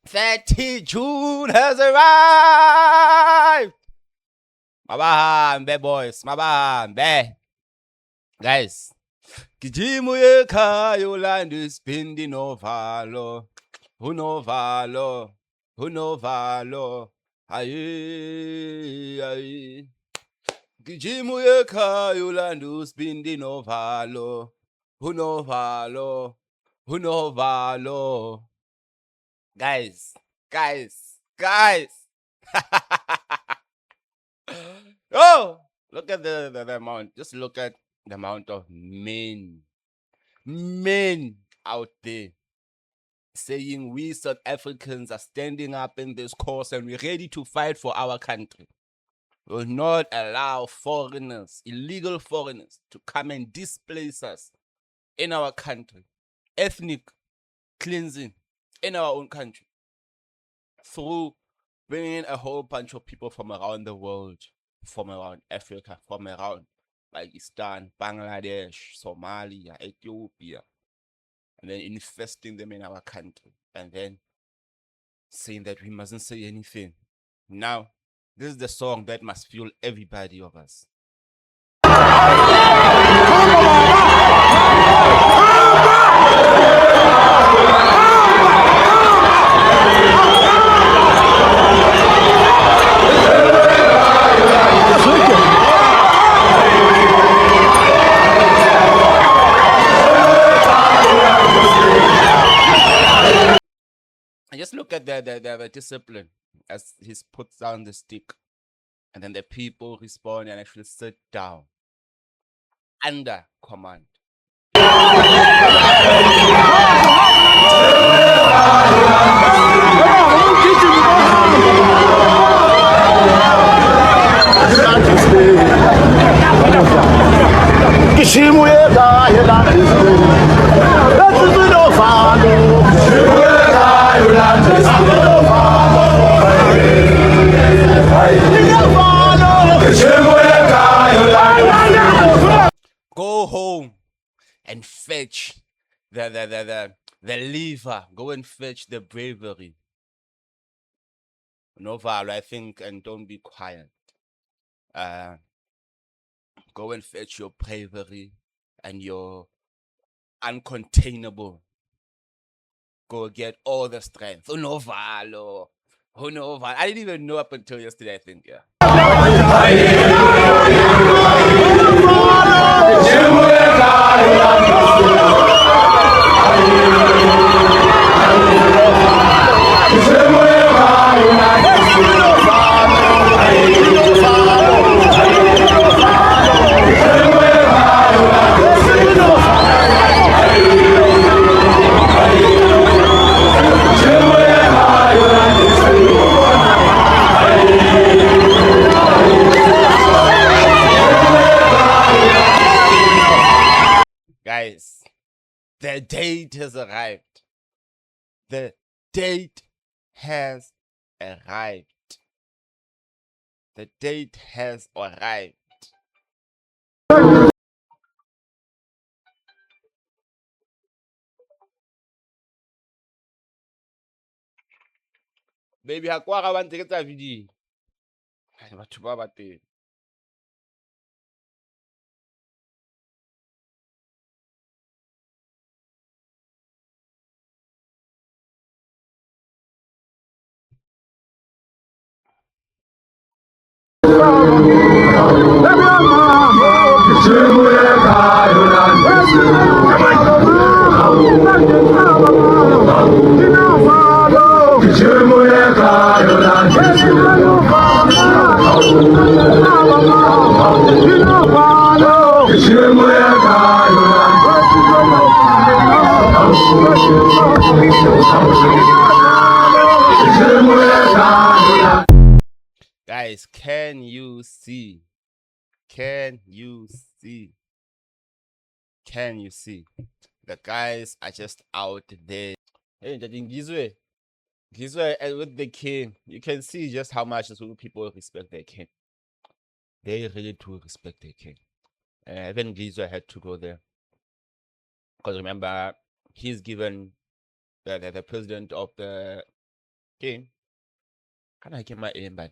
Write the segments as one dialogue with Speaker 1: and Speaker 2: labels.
Speaker 1: 30 June has arrived. Mabahambe boys, mabahambe. Guys, gijimu ekhaya ulanda isibindi novalo. Unovalo, unovalo. Ayi. Gijimu ekhaya ulanda isibindi novalo. Unovalo. Guys. Oh, look at the amount. Just look at the amount of men out there saying we South Africans are standing up in this cause and we're ready to fight for our country. We will not allow foreigners, illegal foreigners, to come and displace us in our country. Ethnic cleansing in our own country through bringing a whole bunch of people from around the world, from around Africa, from around Pakistan, Bangladesh, Somalia, Ethiopia, and then infesting them in our country, and then saying that we mustn't say anything. Now, this is the song that must fuel everybody of us. And just look at the discipline as he puts down the stick. And then the people respond and actually sit down under command. Go home and fetch the liver. Go and fetch the bravery. Novalo, I think, and don't be quiet. Go and fetch your bravery and your uncontainable. Go get all the strength. Unovalo. I didn't even know up until yesterday, I think, yeah. Guys, the date has arrived. The date has arrived. The date has arrived. Baby, hakwa ga bantse ke tsa video. Batho ba ba teng. Guys, can you see? Can you see? Can you see? The guys are just out there. Hey, Gizwe, with the king, you can see just how much Zulu people respect their king. They really do respect their king. Even Gizwe had to go there. Because remember, he's given the president of the Okay. Can I get my aim back?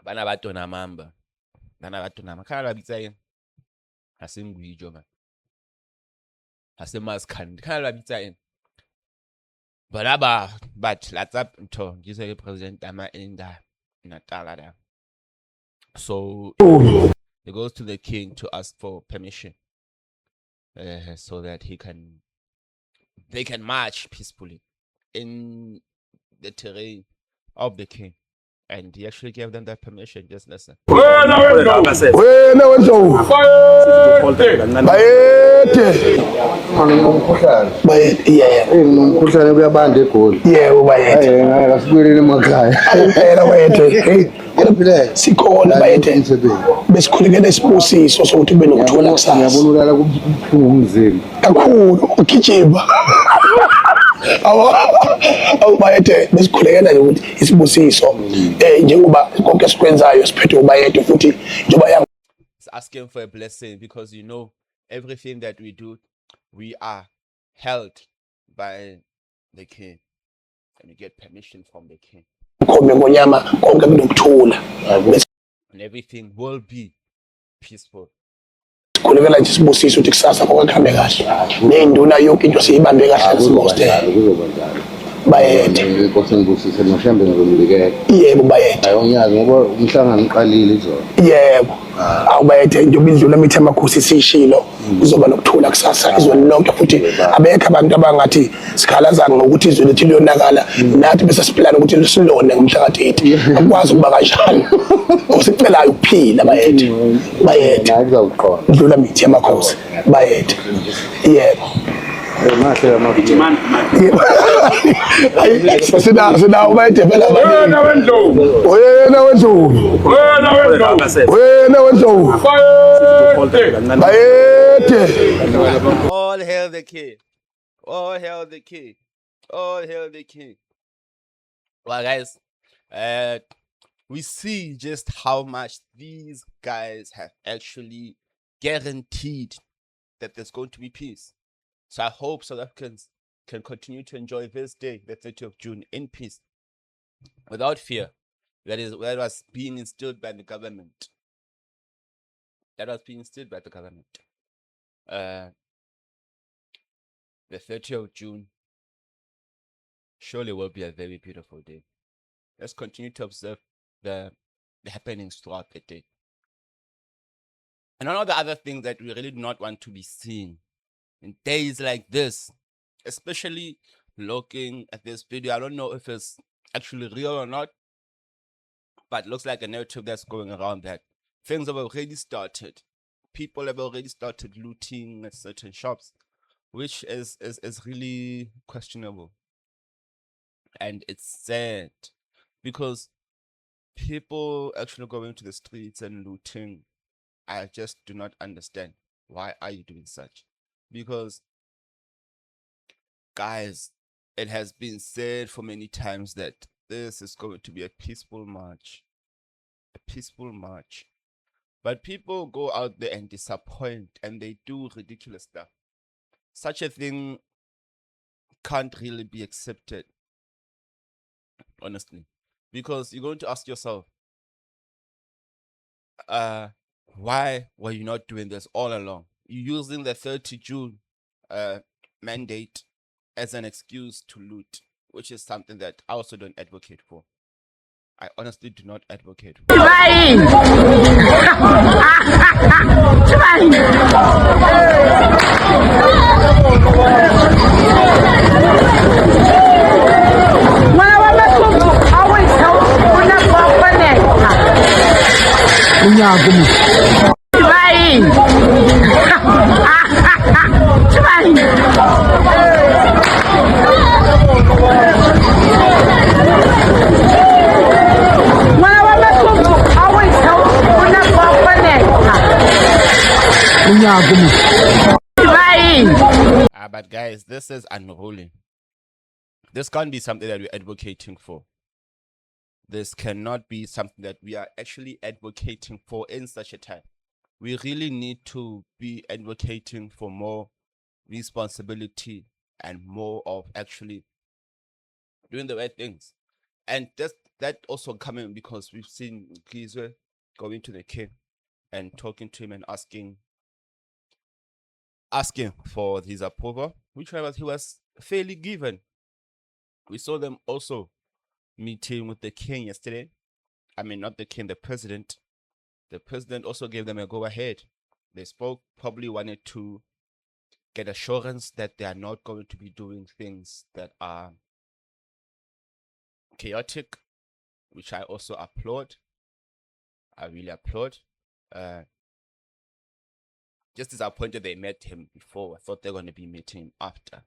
Speaker 1: Bana batona mamba. Bana batona mamba. Can I be saying? Hasim Guijo man. Hasim Maskan. Can I be saying? But let's up to you say President Ama in the Natala. So he goes to the king to ask for permission so that they can march peacefully in the terrain of the king. And he actually gave them that permission. Just listen.
Speaker 2: Wena wendovu
Speaker 3: Umkhuhlane kuyabanda egoli.
Speaker 2: yebo bayethe
Speaker 3: Ngeke asibuyelele emakhaya.
Speaker 2: impela wethe
Speaker 3: Ngempela
Speaker 2: sikhona bayethe besikhulekele isibusiso sokuthi ube nokuthola kusasa
Speaker 3: ngiyabona ulala kubuhlungu umzimba.
Speaker 2: kakhulu ugijima awubayethe besikhulekela nje ukuthi isibusiso njengoba konke sikwenzayo siphethe ubayethe futhi njengoba
Speaker 1: It's asking for a blessing because everything that we do, we are held by the king. And we get permission from the king.
Speaker 2: khombe ngonyama konke kunokuthula
Speaker 1: And everything will be peaceful.
Speaker 2: sikhulekela nje isibusiso ukuthi kusasa konke kuhambe kahle ney'nduna yonke into siyibambe kahle nasimostela
Speaker 3: Kuzoba njalo.
Speaker 2: bayethe
Speaker 3: Inkosi ngibusise noshembe ngizomnikela.
Speaker 2: yebo bayethe
Speaker 3: Ayonyazi ngoba umhlangano uqalile izolo.
Speaker 2: yebo awubayethe njengoba indlula mithi amakhosi siyishilo kuzoba nokuthula kusasa izweni lonke futhi abekho abantu abangathi sikhalaza ngokuthi izwe lethu liyonakala nathi bese siplana ukuthi silone ngomhla ka-30 akukwazi ukuba kanjalo osicelayo ukuphila bayethe
Speaker 3: Naye kuzawuqonda.
Speaker 2: ndlula mithi yamakhosi bayethe yebo
Speaker 3: Mahle amaphilo.
Speaker 2: sinawo bayethe phela
Speaker 4: Wena wendlovu
Speaker 2: wena wendlovu
Speaker 4: wena wendlovu
Speaker 2: wena wendlovu bayethe
Speaker 1: All hail the king. All hail the king. All hail the king. Well, guys, we see just how much these guys have actually guaranteed that there's going to be peace. So I hope South Africans can continue to enjoy this day, the 30th of June, in peace, without fear. That was being instilled by the government. That was being instilled by the government. The 30th of June surely will be a very beautiful day. Let's continue to observe the happenings throughout the day. And one of the other things that we really do not want to be seeing in days like this, especially looking at this video, I don't know if it's actually real or not, but it looks like a narrative that's going around that things have already started. People have already started looting at certain shops, which is really questionable. And it's sad because people actually going to the streets and looting, I just do not understand. Why are you doing such? Because, guys, it has been said for many times that this is going to be a peaceful march. A peaceful march. But people go out there and disappoint and they do ridiculous stuff. Such a thing can't really be accepted, honestly. Because you're going to ask yourself, why were you not doing this all along? You're using the 30 June mandate as an excuse to loot, which is something that I also don't advocate for. I honestly do not advocate for. But guys, this is unruly. This can't be something that we're advocating for. This cannot be something that we are actually advocating for in such a time. We really need to be advocating for more responsibility and more of actually doing the right things. And that also coming because we've seen Kizwe going to the king and talking to him and asking for his approval, which he was fairly given. We saw them also meeting with the king yesterday. I mean, not the king, the president. The president also gave them a go ahead. They spoke, probably wanted to get assurance that they are not going to be doing things that are chaotic, which I also applaud. I really applaud. Just disappointed they met him before. I thought they were going to be meeting him after.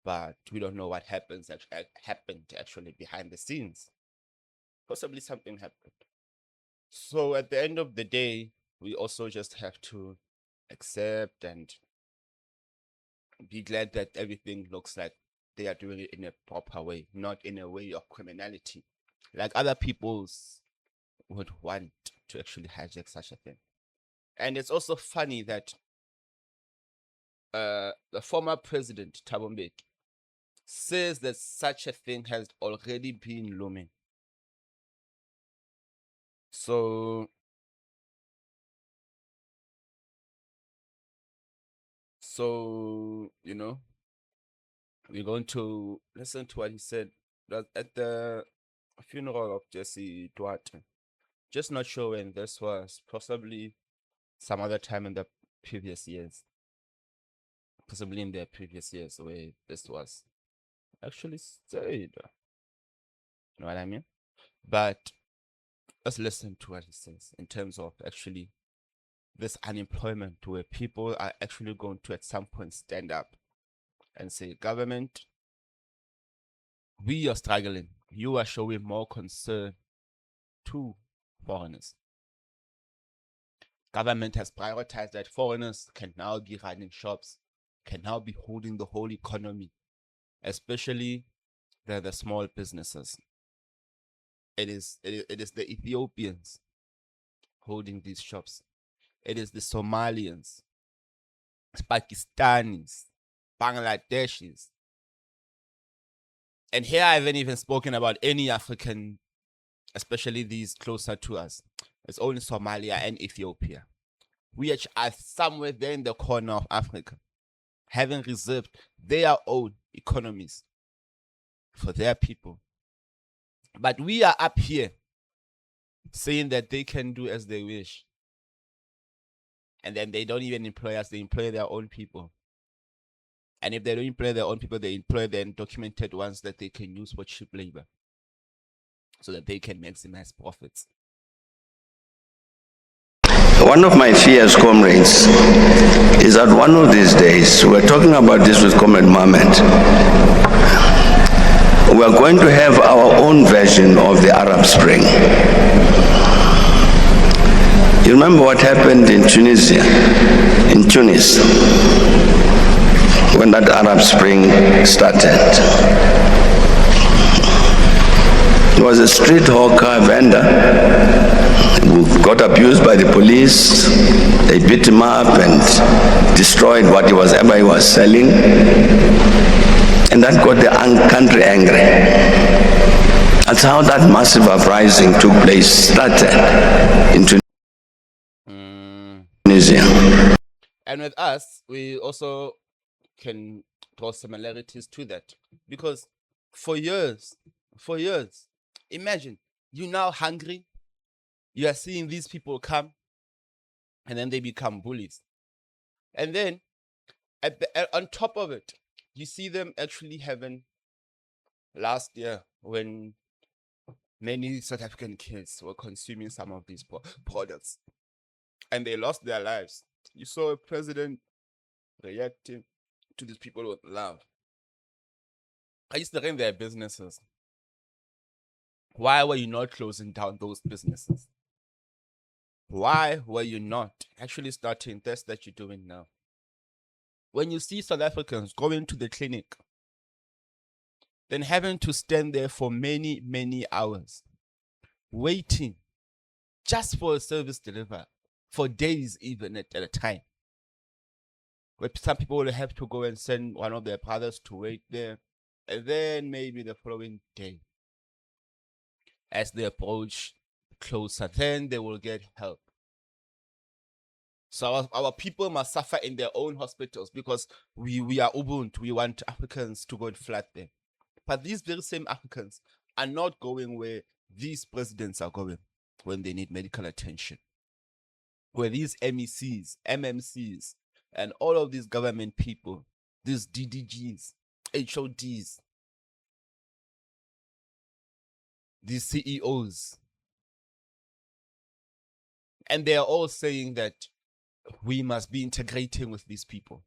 Speaker 1: But we don't know what happened actually behind the scenes. Possibly something happened. So at the end of the day, we also just have to accept and be glad that everything looks like they are doing it in a proper way, not in a way of criminality, like other people's would want to actually hijack such a thing. And it's also funny that the former president, Thabo Mbeki, says that such a thing has already been looming. So you know, we're going to listen to what he said at the funeral of Jesse Duarte. Just not sure when this was, possibly some other time in the previous years. Possibly in the previous years where this was actually said. You know what I mean? But let's listen to what he says in terms of actually this unemployment, where people are actually going to at some point stand up and say, government, we are struggling. You are showing more concern to foreigners. Government has prioritized that foreigners can now be running shops, can now be holding the whole economy, especially the small businesses. It is the Ethiopians holding these shops. It is the Somalians, Pakistanis, Bangladeshis. And here I haven't even spoken about any African, especially these closer to us. It's only Somalia and Ethiopia, which are somewhere there in the corner of Africa, having reserved their own economies for their people. But we are up here saying that they can do as they wish. And then they don't even employ us, they employ their own people. And if they don't employ their own people, they employ the undocumented ones that they can use for cheap labor so that they can maximize profits.
Speaker 5: One of my fears, comrades, is that one of these days, we're talking about this with Comrade Mohammed, we're going to have our own version of the Arab Spring. You remember what happened in Tunisia, in Tunis, when that Arab Spring started? There was a street hawker vendor who got abused by the police. They beat him up and destroyed whatever he was selling. And that got the country angry. That's how that massive uprising took place, started in Tunisia.
Speaker 1: And with us, we also can draw similarities to that. Because for years, imagine, you're now hungry, you are seeing these people come, and then they become bullies. And then, on top of it, you see them actually having, last year, when many South African kids were consuming some of these products, and they lost their lives. You saw a president reacting to these people with love. I used to run their businesses. Why were you not closing down those businesses? Why were you not actually starting this that you're doing now? When you see South Africans going to the clinic, then having to stand there for many, many hours, waiting just for a service delivery, for days even at a time. Where some people will have to go and send one of their brothers to wait there. And then maybe the following day, as they approach closer, then they will get help. So our people must suffer in their own hospitals because we are Ubuntu. We want Africans to go and flood them. But these very same Africans are not going where these presidents are going when they need medical attention. Where these MECs, MMCs, and all of these government people, these DDGs, HODs, these CEOs, and they are all saying that we must be integrating with these people.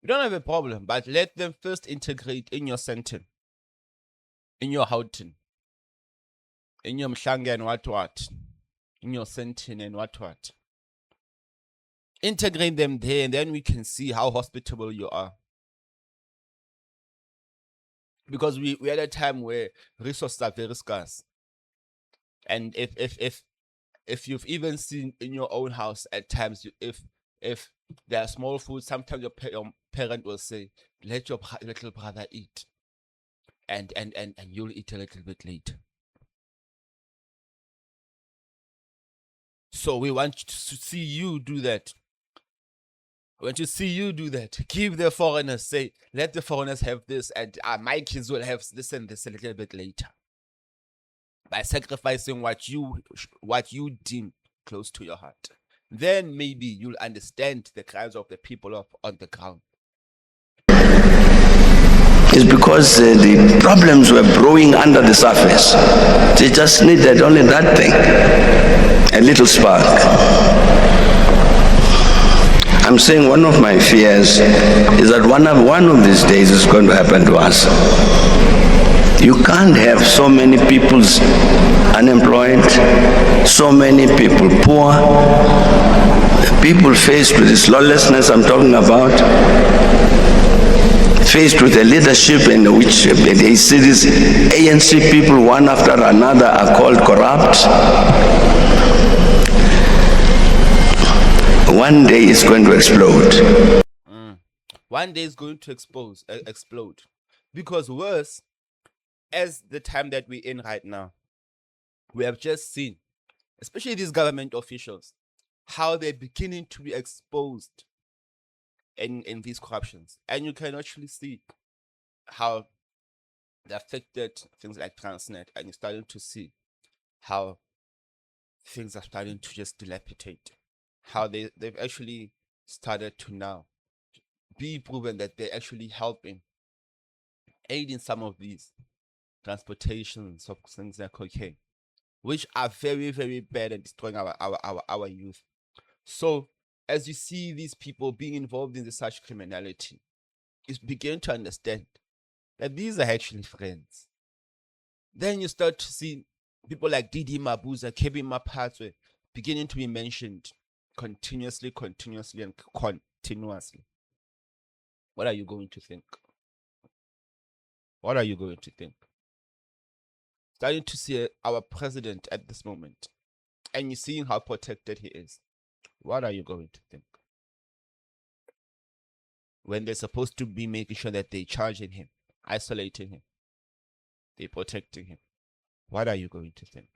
Speaker 1: We don't have a problem, but let them first integrate in your Sandton, in your Houghton, in your Mhlanga and what, in your Sandton and what. Integrate them there, and then we can see how hospitable you are. Because we had a time where resources are very scarce. And if you've even seen in your own house at times, if there are small food, sometimes your parent will say, let your little brother eat. And you'll eat a little bit later. So we want to see you do that. We want to see you do that. Give the foreigners, say, let the foreigners have this, and my kids will have this and this a little bit later. By sacrificing what you deem close to your heart. Then maybe you'll understand the cries of the people on the ground.
Speaker 5: It's because the problems were brewing under the surface. They just needed only that thing, a little spark. I'm saying one of my fears is that one of these days is going to happen to us. You can't have so many people unemployed, so many people poor, people faced with this lawlessness I'm talking about, faced with a leadership in which they see these ANC people one after another are called corrupt. One day it's going to explode.
Speaker 1: One day it's going to explode. Because worse, as the time that we're in right now, we have just seen, especially these government officials, how they're beginning to be exposed in these corruptions. And you can actually see how they affected things like Transnet, and you're starting to see how things are starting to just dilapidate. How they've actually started to now be proven that they're actually helping, aiding some of these transportations of things like cocaine, which are very, very bad and destroying our youth. So as you see these people being involved in such criminality, you begin to understand that these are actually friends. Then you start to see people like Didi Mabuza, Kevin Mapatwe beginning to be mentioned continuously, and continuously. What are you going to think? What are you going to think? Starting to see our president at this moment, and you're seeing how protected he is. What are you going to think? When they're supposed to be making sure that they're charging him, isolating him, they're protecting him. What are you going to think?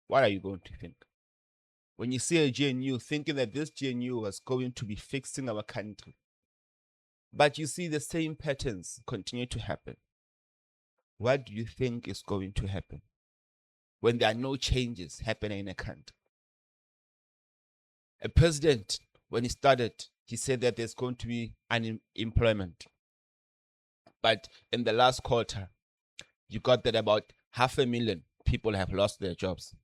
Speaker 1: What are you going to think? When you see a GNU, thinking that this GNU was going to be fixing our country, but you see the same patterns continue to happen. What do you think is going to happen when there are no changes happening in a country? A president, when he started, he said that there's going to be unemployment. But in the last quarter, you got that about 500,000 people have lost their jobs.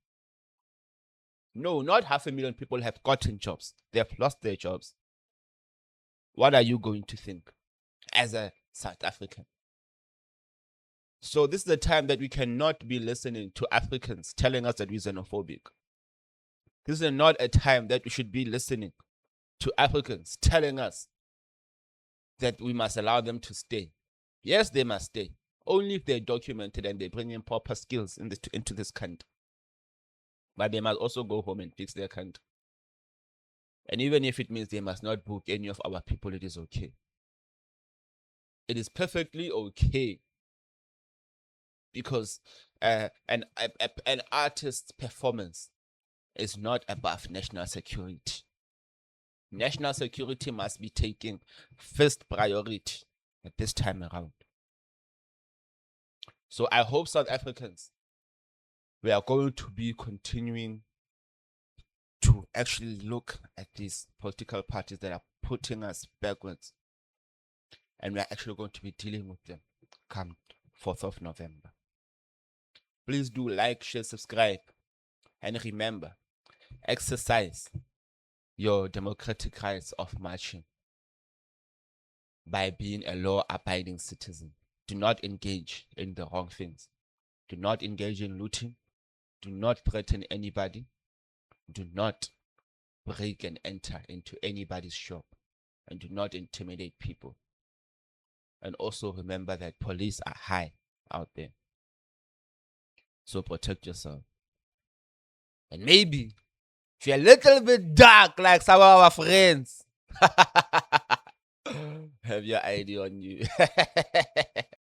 Speaker 1: No, not 500,000 people have gotten jobs. They have lost their jobs. What are you going to think as a South African? So this is the time that we cannot be listening to Africans telling us that we're xenophobic. This is not a time that we should be listening to Africans telling us that we must allow them to stay. Yes, they must stay. Only if they're documented and they bring in proper skills into this country. But they must also go home and fix their country. And even if it means they must not book any of our people, it is okay. It is perfectly okay because an artist's performance is not above national security. National security must be taken first priority at this time around. So I hope South Africans, we are going to be continuing to actually look at these political parties that are putting us backwards. And we're actually going to be dealing with them come 4th of November. Please do like, share, subscribe. And remember, exercise your democratic rights of marching by being a law-abiding citizen. Do not engage in the wrong things. Do not engage in looting. Do not threaten anybody. Do not break and enter into anybody's shop. And do not intimidate people. And also remember that police are high out there. So protect yourself. And maybe if you're a little bit dark like some of our friends, have your ID on you.